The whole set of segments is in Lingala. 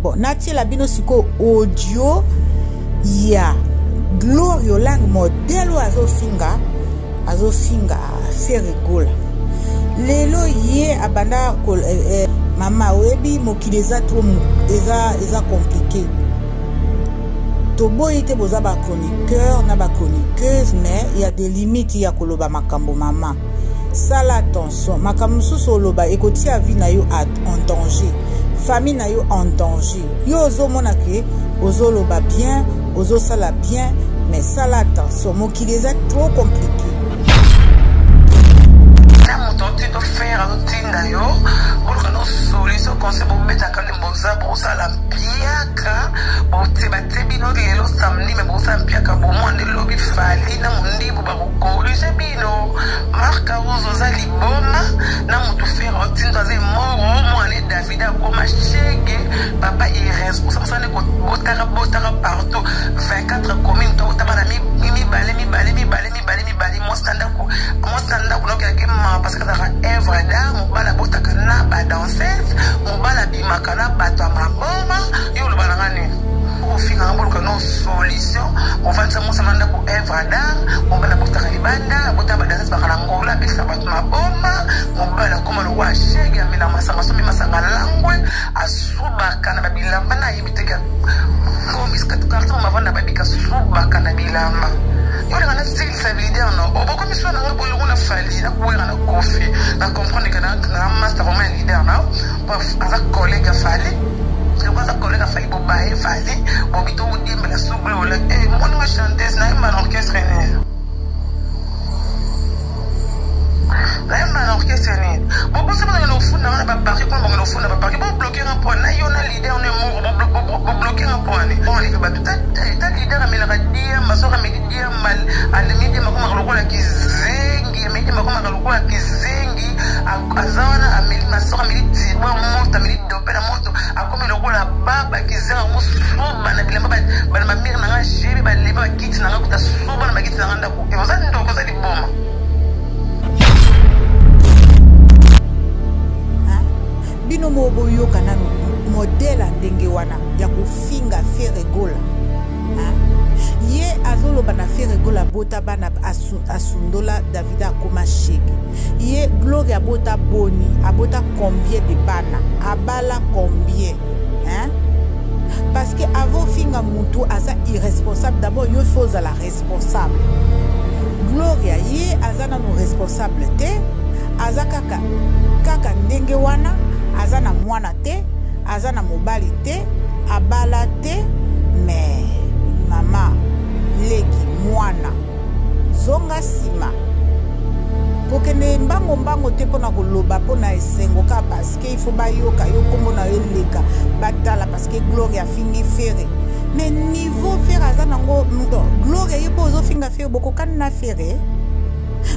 bon natie la bino siko audio ya Gloria Olang modelo azofinga Ferregola lelo ye abanda mama webi mokili eza trop eza compliqué toboyi te boza ba chroniqueur na ba chroniqueuse mais il y a des limites ya koloba makambo mama sala attention makambo susu oloba ekoti ya vie na yo en danger famille na yo en danger yo ozomona ke ozoloba bien ozosala bien mais sala attention mokili eza trop compliqué to faire routine yo pour no solution conseil pour mettre à le bonza pour ça la piaka pour te battre bino lelo samedi mais pour ça piaka pour moi de lobby fali na mundi pour ba corriger bino marka uzo za liboma na mutu faire routine dans moro moi les David comme chege papa il reste pour ça ne ko botara partout 24 communes to tabana mi bale mo standard ko no ke parce que Evra da mobala botaka na ba danseuse mobala bimaka na bato maboma yo lo balangani ofinga ngolo no solution on va tsamu samanda ko Evra da mobala botaka libanda botaba danseuse bakala ngola bisa bato maboma mobala koma lo wa shege amela masanga so masanga langwe asuba kana babilamba na yibiteka ko miskat karto mavanda babika suba kana bilamba yo ngana style sa video no oboko miswana ngabolo kuna fali na kuwera na kofi na comprendre que na master vraiment leader na avec collègue fali le quoi ça collègue fali bobaye fali bobito udimbe la souble wala mon ma chanteuse na ma orchestre na orchestre ni bobo ça na ofuna na ba parler ko na ofuna ba parler bo bloquer un point na yo na leader on est mort bo bloquer un point bon les ba tout ta leader amela dia masora media mal alimidi makoma lokola kizengi media makoma lokola kizengi azana ameli masora militi bo moto ameli dopela moto akomi lokola baba kizenga musuba na bilamba ba mamir na ngashebe ba leba kiti na ngakuta suba na magiti na nganda ku evoza ndoko za liboma bino mobo yoka nanu modela ndenge wana ya kufinga Ferregola ye azoloba na Ferregola bota bana asundola David akoma shege ye Gloria bota boni abota combien de bana abala combien parce que avant finga mutu aza irresponsable d'abord yo faut la responsable Gloria ye azana no responsable te aza kaka ndenge wana azana mwana te azana mobali te abala te mais mama leki mwana zonga sima kokene mbango te pona koloba pona esengo ka parce que il faut bayoka yo kombo na eleka batala parce que Gloria fingi fere mais niveau fere azana ngo Gloria yepo zo finga fere bokokani na fere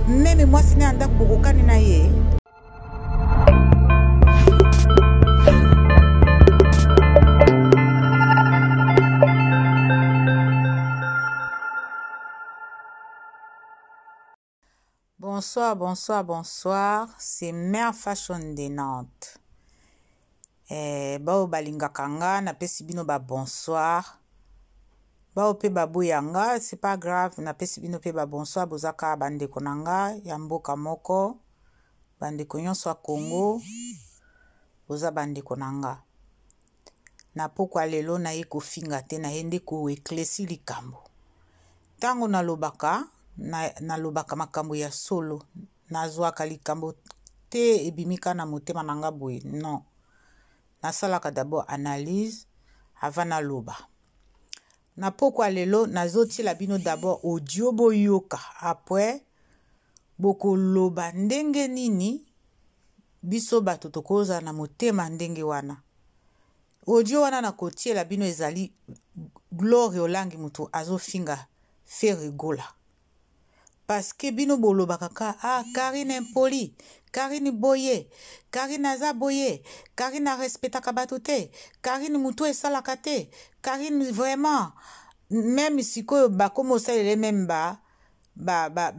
même moi sine anda bokokani na ye. Bonsoir. C'est Mère Fashion de Nantes. Bao balinga kanga na pesi bino ba bonsoir. Bao pe babu yanga, c'est pas grave, na pesi bino pe ba bonsoir bozaka bande konanga ya mboka moko. Bande nyonso a Congo. Boza bande konanga. Na pokwa lelo na ye kofinga te na yende ko eklesi likambo. Tango na lobaka na lobaka makambo ya solo nazwaka likambo te ebimika na motema nanga boye non nasalaka d'abord analyse avant na loba na pokwa lelo nazotiela bino d'abord audio boyoka après boko loba ndenge nini biso bato tokoza na motema ndenge wana audio wana na kotiela bino ezali Gloria Olang mutu azofinga Ferregola parce que bino boloba kaka Karine impoli Karine boye Karine aza boye Karine respectaka bato te Karine mutu esalaka te Karine vraiment même sikoyo bakomo salele même ba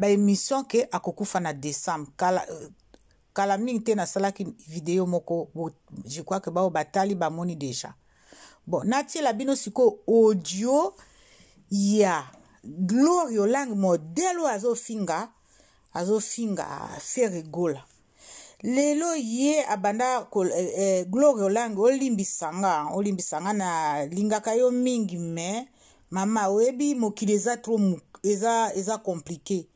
émission ke akokufa na décembre kala mingi te na salaki vidéo moko je crois que bao batali bamoni déjà bon natie la bino siko audio ya Glory Olang modelo azofinga Ferigola lelo ye abanda Glory Olang olimbisanga na lingaka yo mingi me mama oyebi mokili eza trop eza compliqué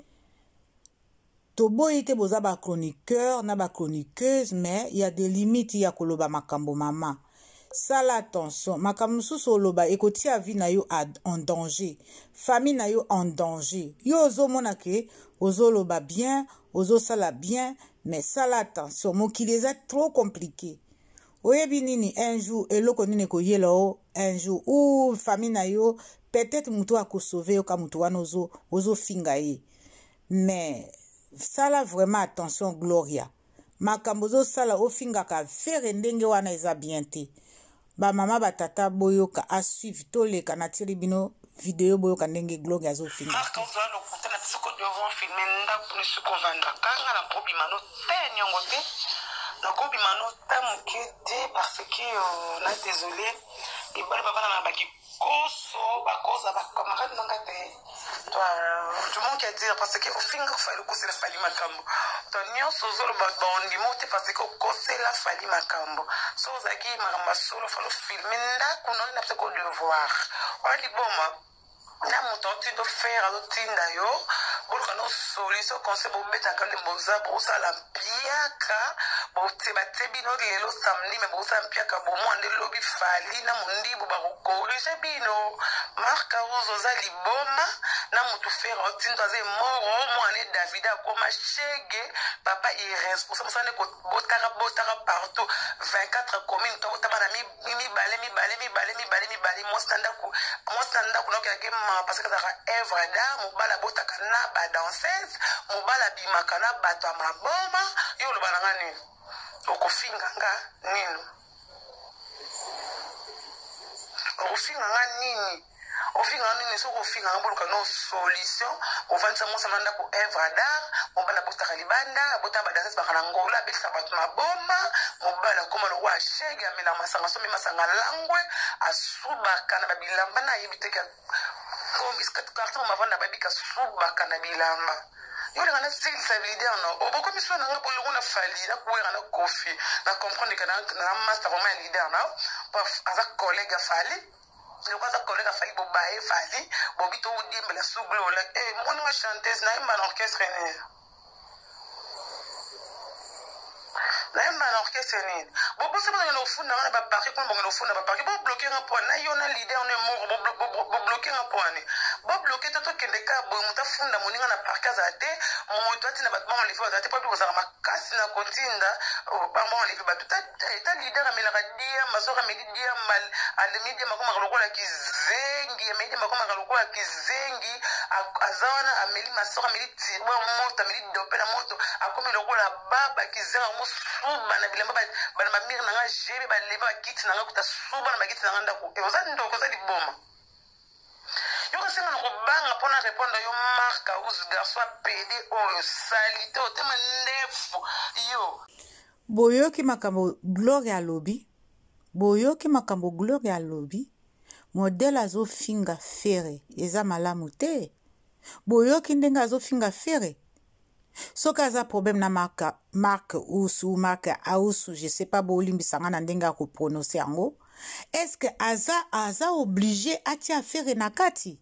toboyi te boza ba chroniqueur na ba chroniqueuse mais il y a des limites ya koloba makambo mama sala attention makambo susu oloba ekotia vie na yo en danger famille na yo en danger yo ozomona ke ozoloba bien ozosala bien mais sala attention mokili eza trop compliqué oyebi nini un jour eloko nini koyela o un jour ou famille na yo peut-être mutu akosauve yo ka mutu wana ozofinga ye mais sala vraiment attention Gloria makambo ozosala ofingaka fere ndenge wana eza bien te ba mama batata boyoka a suivre toleka na tiri bino video boyoka ndenge Gloria azofinga marka ozala lokutana soko devant filmer ndaku ni soko vanda kanga na bobi mano te nyongo te na bobi mano ta moke te parce que na désolé ibali baba na baki koso bakoza bakamara nanga te toi tout le monde qui a dire parce que au fin il fallait que c'est fali makambo toi nyonso zolo ba ondimo te parce que kose la fali makambo so zaki maramba solo falo filmer ndaku non na pseko devoir wali boma na mutonti do faire azotinda yo boluka no solution conseil bobeta kale mboza bosala mpiaka botebatebi no lelo samedi me bosala mpiaka bomwande lobi fali na mundibu bakokorige bino marka ozoza liboma na mutu faire otinda ze moro mwane David akoma chege papa irresponsable botaka partout 24 communes to tabana mibale mostanda kunokia parce que ça œuvre d'art mobala botaka na ba danseuse mobala bimaka na bato ya maboma yo lo balanga nini okofinganga nini ofinganga nini soko ofinganga boluka no solution ovandisa mosana ndako œuvre d'art mobala botaka libanda botaka ba danseuse bakana ngola abekisa bato maboma mobala koma lokwa ashege amela masanga somi masanga langwe asubaka na babilamba na yebi teka carton mavanda babika subaka na bilamba yo le ngana style ça veut dire non oboko miso na ngabo le ngona fali na kuwera na kofi na comprendre que na master vraiment leader na aza collègue fali le kwaza collègue fali bo bae fali bo bito udimbe la suglo la moni ma chanteuse na imba orchestre ne na imba orchestre ne bo bo se na ofuna na ba parquet ko bo ofuna ba parquet bo bloquer un point na yo na leader ne mort bo bloquer un point bo bloquer to kende ka bo muta funda moninga na parquet azate moto atina ba bon les fois azate pa bi kozaka makasi na kotinda ba bon les ba ta leader amela dia masora medi dia mal alimidi makoma lokola kizengi medi makoma lokola kizengi azawana ameli masora medi tiwa moto ameli dopela moto akomi lokola baba kizenga mo suba na bilamba ba mamir na nga jebe ba leba kiti na nga kuta suba na bakiti na nga ndako e ozali ndoko ozali boma yo kasenga na kobanga mpona répondre yo marka us garçon apede oyo sali te otema ndefu yo boyoki makambo Glory alobi modele azofinga fere eza malamu te boyoki ndenge azofinga fere soki aza problème na marque usu marque ausu je sais pas bolimbisanga na ndenge akoprononce yango est-ce que aza obligé atia affaire na kati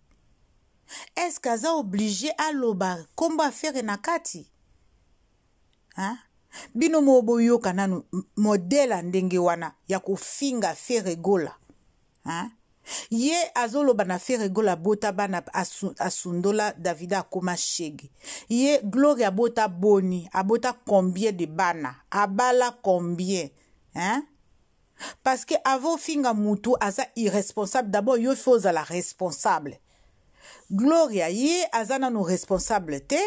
est-ce que aza obligé aloba kombo affaire na kati hein? Bino mo boyoka nanu modela ndenge wana ya kofinga Ferigola hein? Ye azoloba na Ferigola bota bana asundola David akoma shege ye Glory abota boni abota combien de bana abala combien hein? Parce que avant finga mutu aza irresponsable d'abord yo faut la responsable Gloria ye azana no responsable te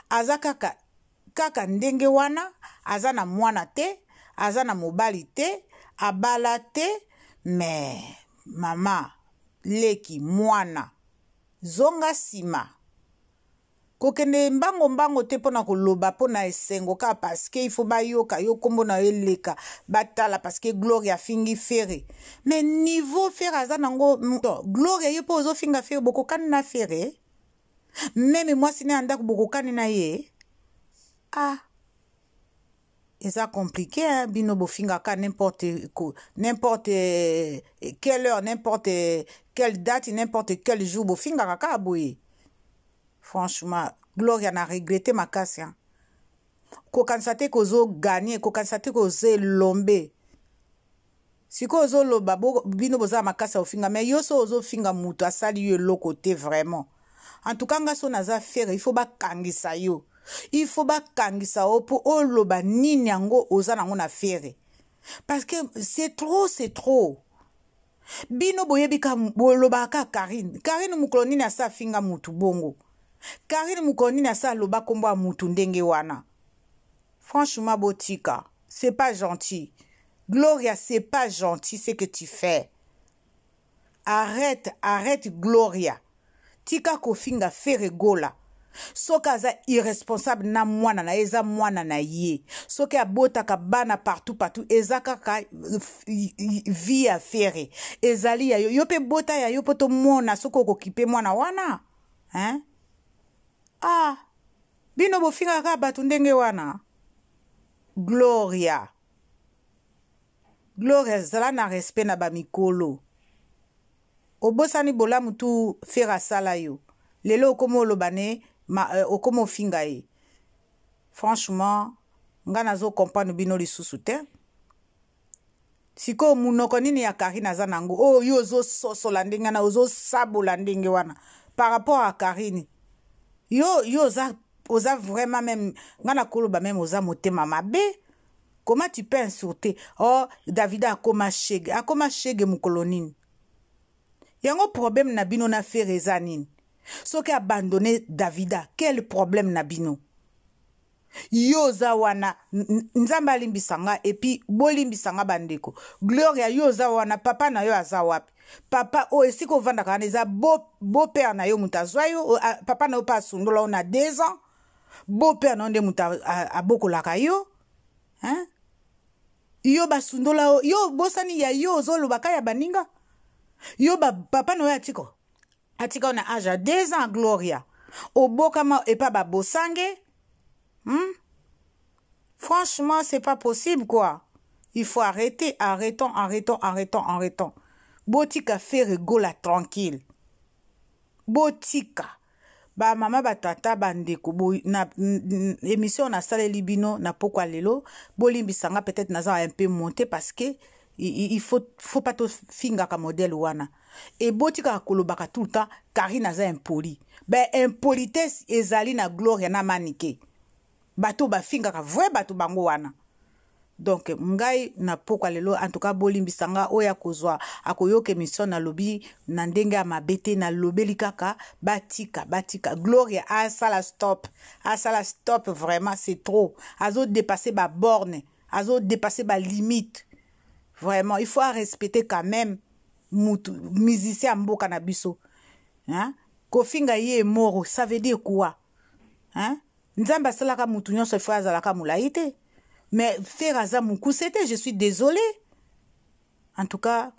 aza kaka ndenge wana azana mwana te azana mobali te abala te mais mama leki mwana zonga sima kokende mbango te pona koloba pona esengo ka parce que il faut bayoka yo kombo na eleka batala parce que Gloria fingi fere mais niveau fere aza nango Gloria yo po ozo finga fere bokokani na fere même moi sine andako bokokani na ye eza compliqué hein? Bino bofinga ka n'importe quelle heure n'importe quelle date n'importe quel jour bofinga ka boye. Franchement, Gloria n'a regretté ma casse. Hein. Kokansate kozo gagné, kokansate kozo lombe. Si kozo loba, bino boza ma casse au finga, mais yo so ozo finga muto asali yo lo côté vraiment. En tout cas, nga so naza faire, il faut ba kangisa yo. Il faut ba kangisa o pour o loba nini yango oza nango na faire. Parce que c'est trop. Bino boyebi ka loba ka Karine. Karine mukoloni na sa finga mutu bongo. Karine mukoni na sa loba kombo mutu ndenge wana. Franchement botika, c'est pas gentil. Gloria, c'est pas gentil ce que tu fais. Arrête Gloria. Tika kofinga fere gola. Soka za irresponsable na mwana na eza mwana na ye. Soka abota ka bana partout eza kaka vie à faire. Ezali ya yo pe bota ya yo poto mona soko kokipe mwana wana. Hein? Bino bofinga ka batu ndenge wana. Gloria zala na respect na bamikolo. Obosani bola mutu fera sala yo. Lelo okomo lobane okomo finga ye. Franchement, nga nazo comprendre bino lisusu te. Siko munoko nini ya Karine aza nango. Yo ozo sosola ndenge na ozo sabola ndenge wana. Par rapport à Karine. Yo oza vraiment même ngana koloba même oza motema mabe. Comment tu peux insulter? Davida akoma shege mukolonine. Yango problème na bino na fait rezanine. So ki abandonné Davida, quel problème na bino? Yo za wana nzamba limbisanga et puis bolimbisanga bandeko. Gloria yo za wana papa na yo aza wapi? Papa esiko vanda kana eza beau-père na yo mutazwa yo papa na yo pa sundola on a 2 ans. Beau-père na onde muta abokolaka yo. Hein? Yo basundola yo bosani ya yo zolo bakaya baninga. Yo papa na yo atika on a âge à 2 ans Gloria. Obokama et pas babosange. Franchement, c'est pas possible quoi. Il faut arrêter, arrêtons. Botika faire gola tranquille. Botika. Ba mama ba tata bandeko na émission na sale libino na pokwa lelo bolimbisanga peut-être naza un peu monter parce que il faut pas to finga ka modèle wana et botika kolobaka tout le temps Karine naza impoli impolitesse ezali na Gloria na manike bato ba finga ka vrai bato bango wana. Donc ngai na pokwa lelo en tout cas bolimbisanga oya kozwa akoyoke mission na lobi na ndenge ya mabete na lobeli kaka batika Gloria asala stop vraiment c'est trop azo dépasser ba borne azo dépasser ba limite vraiment il faut respecter quand même musicien mboka na biso hein kofinga ye moro ça veut dire quoi hein nzamba salaka mutu nyonso faut azalaka mulaite. Mais faire azamuku c'était je suis désolée. En tout cas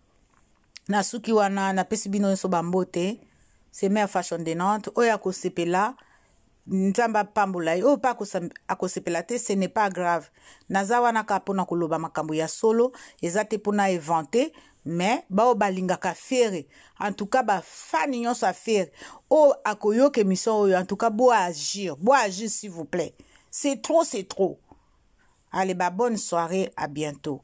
nasuki wana na pesibino so bambote c'est mère fashion de Nantes oya ko sepela nzamba pambola o pa ko akosepela te ce n'est pas grave. Naza wana ka pona koloba makambo ya solo ezate pona inventer mais ba balinga ka faire en tout cas ba fani nyonso a faire akoyoke mission en tout cas bo agir s'il vous plaît. C'est trop. Allez, bonne soirée, à bientôt.